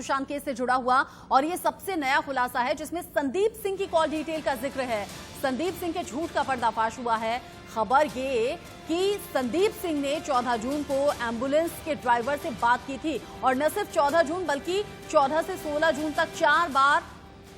Sushant case से जुड़ा हुआ, और ये सबसे नया खुलासा है जिसमें संदीप सिंह की कॉल डिटेल का जिक्र है। संदीप सिंह के झूठ का पर्दाफाश हुआ है। खबर ये कि संदीप सिंह ने 14 जून को एम्बुलेंस के ड्राइवर से बात की थी, और न सिर्फ 14 जून बल्कि 14 से 16 जून तक 4 बार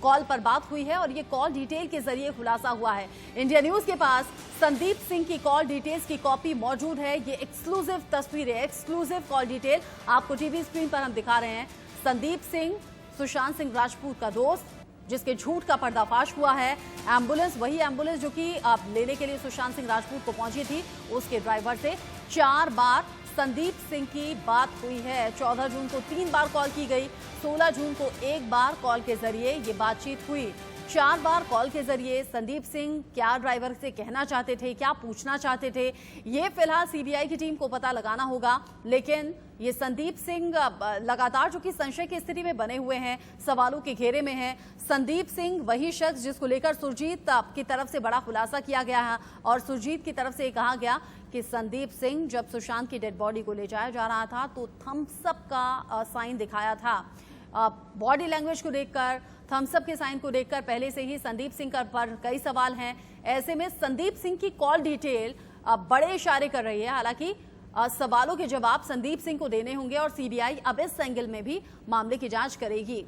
कॉल पर बात हुई है, और ये कॉल डिटेल के जरिए खुलासा हुआ है। इंडिया न्यूज के पास संदीप सिंह की कॉल डिटेल्स की कॉपी मौजूद है। ये एक्सक्लूसिव तस्वीरें, एक्सक्लूसिव कॉल डिटेल आपको टीवी स्क्रीन पर हम दिखा रहे हैं। संदीप सिंह सुशांत सिंह राजपूत का दोस्त, जिसके झूठ का पर्दाफाश हुआ है। एम्बुलेंस, वही एम्बुलेंस जो कि लेने के लिए सुशांत सिंह राजपूत को पहुंची थी, उसके ड्राइवर से 4 बार संदीप सिंह की बात हुई है। 14 जून को 3 बार कॉल की गई, 16 जून को 1 बार कॉल के जरिए ये बातचीत हुई। 4 बार कॉल के जरिए संदीप सिंह क्या ड्राइवर से कहना चाहते थे, क्या पूछना चाहते थे, ये फिलहाल सीबीआई की टीम को पता लगाना होगा। लेकिन ये संदीप सिंह लगातार जो कि संशय की स्थिति में बने हुए हैं, सवालों के घेरे में हैं। संदीप सिंह वही शख्स जिसको लेकर सुरजीत की तरफ से बड़ा खुलासा किया गया है, और सुरजीत की तरफ से ये कहा गया कि संदीप सिंह जब सुशांत की डेड बॉडी को ले जाया जा रहा था तो थम्स अप का साइन दिखाया था। बॉडी लैंग्वेज को देखकर, थम्स अप के साइन को देखकर पहले से ही संदीप सिंह पर कई सवाल हैं। ऐसे में संदीप सिंह की कॉल डिटेल बड़े इशारे कर रही है। हालांकि सवालों के जवाब संदीप सिंह को देने होंगे, और सीबीआई अब इस एंगल में भी मामले की जांच करेगी।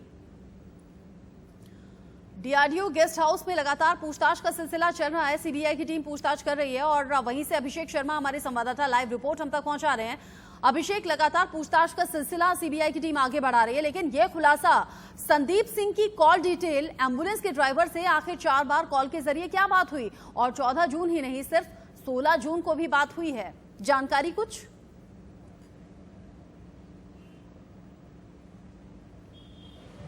डीआरडीओ गेस्ट हाउस में लगातार पूछताछ का सिलसिला चल रहा है। सीबीआई की टीम पूछताछ कर रही है, और वहीं से अभिषेक शर्मा हमारे संवाददाता लाइव रिपोर्ट हम तक पहुंचा रहे हैं। अभिषेक, लगातार पूछताछ का सिलसिला सीबीआई की टीम आगे बढ़ा रही है, लेकिन यह खुलासा संदीप सिंह की कॉल डिटेल एम्बुलेंस के ड्राइवर से आखिर 4 बार कॉल के जरिए क्या बात हुई, और 14 जून ही नहीं सिर्फ 16 जून को भी बात हुई है, जानकारी कुछ?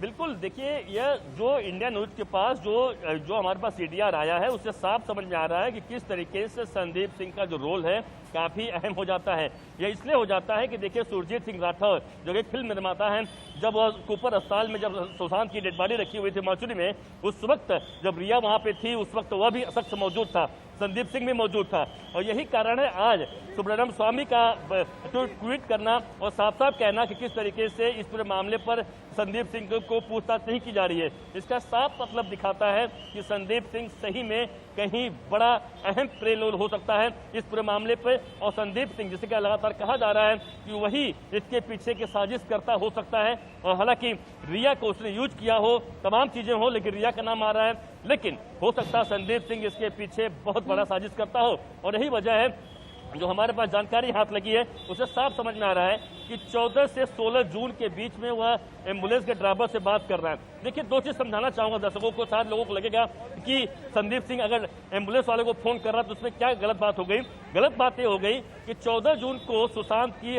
बिल्कुल, देखिए यह जो इंडिया न्यूज के पास जो हमारे पास सीडीआर आया है, उससे साफ समझ में आ रहा है कि किस तरीके से संदीप सिंह का जो रोल है काफी अहम हो जाता है। यह इसलिए हो जाता है कि देखिए सुरजीत सिंह राठौर जो एक फिल्म निर्माता है, जब वह कुपर अस्पताल में जब सुशांत की डेड बॉडी रखी हुई थी मॉर्चरी में, उस वक्त जब रिया वहां पे थी, उस वक्त वह भी शख्स मौजूद था, संदीप सिंह भी मौजूद था। और यही कारण है आज सुब्रह्मण्यम स्वामी का ट्वीट करना और साफ साफ कहना कि किस तरीके से इस पूरे मामले पर संदीप सिंह को पूछताछ नहीं की जा रही है। इसका साफ मतलब दिखाता है कि संदीप सिंह सही में कहीं बड़ा अहम प्ले रोल हो सकता है इस पूरे मामले पर, और संदीप सिंह जिसे क्या लगातार कहा जा रहा है कि वही इसके पीछे की साजिश करता हो सकता है। और हालांकि रिया को उसने यूज किया हो, तमाम चीजें हो, लेकिन रिया का नाम आ रहा है, लेकिन हो सकता है संदीप सिंह इसके पीछे बहुत बड़ा साजिश करता हो। और यही वजह है जो हमारे पास जानकारी हाथ लगी है, उसे साफ समझ में आ रहा है कि 14 से 16 जून के बीच में वह एम्बुलेंस के ड्राइवर से बात कर रहा है। देखिए, 2 चीज समझाना चाहूंगा दर्शकों को, शायद लोगों को लगेगा कि संदीप सिंह अगर एम्बुलेंस वाले को फोन कर रहा तो उसमें क्या गलत बात हो गई। गलत बात यह हो गई कि 14 जून को सुशांत की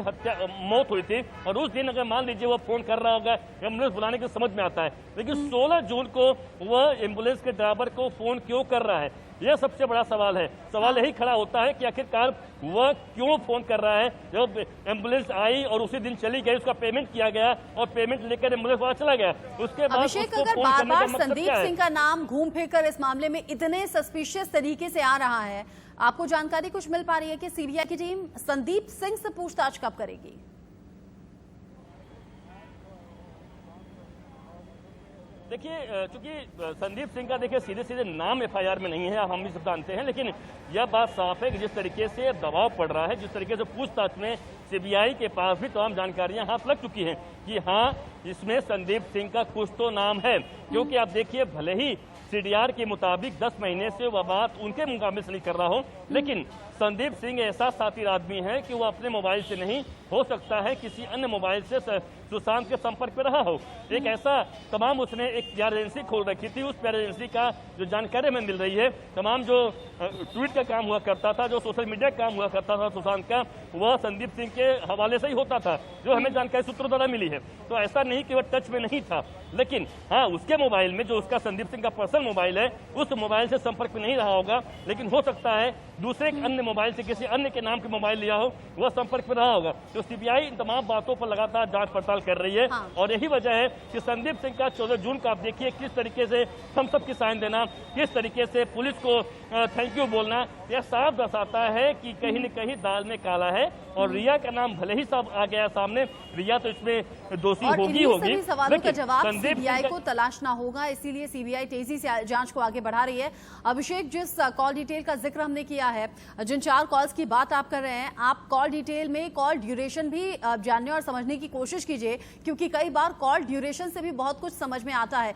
मौत हुई थी, और उस दिन अगर मान लीजिए वो फोन कर रहा होगा एम्बुलेंस बुलाने की समझ में आता है, लेकिन 16 जून को वह एम्बुलेंस के ड्राइवर को फोन क्यों कर रहा है, यह सबसे बड़ा सवाल है। सवाल यही खड़ा होता है कि आखिरकार वह क्यों फोन कर रहा है। जब एम्बुलेंस आई और उसी दिन चली गई, उसका पेमेंट किया गया और पेमेंट लेकर एम्बुलेंस वाला चला गया, उसके बाद अभिषेक, अगर बार बार संदीप सिंह का नाम घूम फिर कर इस मामले में इतने सस्पिशियस तरीके से आ रहा है, आपको जानकारी कुछ मिल पा रही है कि सीबीआई की टीम संदीप सिंह से पूछताछ कब करेगी? देखिए, चूंकि संदीप सिंह का देखिए सीधे सीधे नाम एफआईआर में नहीं है, हम भी सब जानते हैं, लेकिन यह बात साफ है कि जिस तरीके से दबाव पड़ रहा है, जिस तरीके से पूछताछ में सीबीआई के पास भी तमाम जानकारियां हाथ लग चुकी हैं कि हाँ, इसमें संदीप सिंह का कुछ तो नाम है। क्योंकि आप देखिए, भले ही सीडीआर के मुताबिक 10 महीने से वह बात उनके मुकाबले से नहीं कर रहा हो, लेकिन संदीप सिंह ऐसा साथी आदमी है कि वो अपने मोबाइल से नहीं, हो सकता है किसी अन्य मोबाइल से सुशांत के संपर्क में रहा हो। एक ऐसा तमाम उसने एक एजेंसी खोल रखी थी, उस एजेंसी का जो जानकारी हमें मिल रही है, तमाम जो ट्वीट का काम हुआ करता था, जो सोशल मीडिया का काम हुआ करता था सुशांत का, वह संदीप सिंह के हवाले से ही होता था, जो हमें जानकारी सूत्रों द्वारा मिली है। तो ऐसा नहीं कि वह टच में नहीं था, लेकिन हाँ, उसके मोबाइल में जो उसका संदीप सिंह का पर्सनल मोबाइल है, उस मोबाइल से संपर्क में नहीं रहा होगा, लेकिन हो सकता है दूसरे एक अन्य मोबाइल से किसी अन्य के नाम के मोबाइल लिया हो, वह संपर्क में रहा होगा। तो सीबीआई इन तमाम बातों पर लगातार जांच पड़ताल कर रही है। हाँ। और यही वजह है कि संदीप सिंह का 14 जून का आप देखिए किस तरीके से हम सब की साइन देना, किस तरीके से पुलिस को थैंक यू बोलना, यह साफ दर्शाता है कि कहीं न कहीं दाल में काला है। और रिया का नाम भले ही सब आ गया सामने, रिया तो इसमें दोषी और होगी इन्हीं होगी, सभी सवालों का लेकिन जवाब संदीप सीबीआई सिंह को तलाशना होगा, इसीलिए सीबीआई तेजी से जांच को आगे बढ़ा रही है। अभिषेक, जिस कॉल डिटेल का जिक्र हमने किया है, जिन 4 कॉल्स की बात आप कर रहे हैं, आप कॉल डिटेल में कॉल ड्यूरेशन भी जानने और समझने की कोशिश कीजिए, क्योंकि कई बार कॉल ड्यूरेशन से भी बहुत कुछ समझ में आता है।